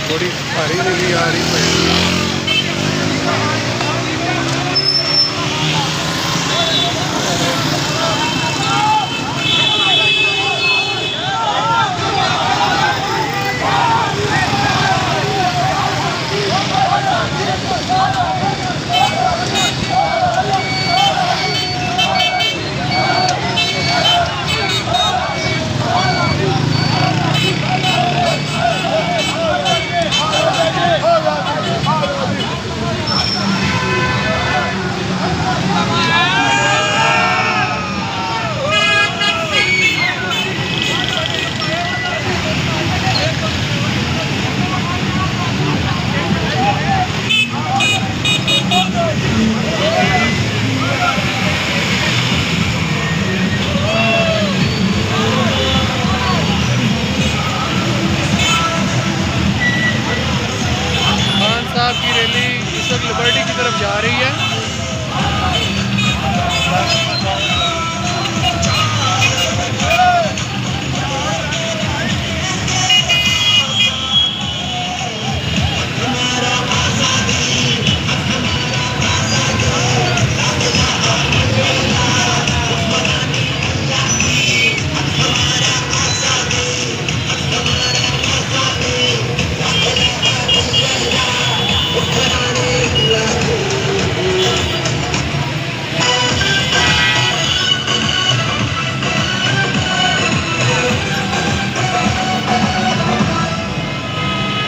बड़ी भारी रैली आ रही है। की रैली इस वक्त लिबर्टी की तरफ जा रही है।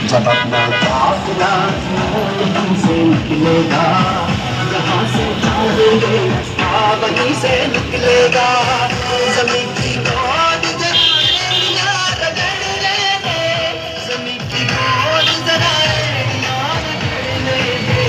जब अपना काफिला से निकलेगा, यहाँ से जाएंगे वहीं से निकलेगा। ज़मीं की गोद जरा एड़ियाँ रगड़ लेंगे, ज़मीं की गोद जरा एड़ियाँ रगड़ लेंगे।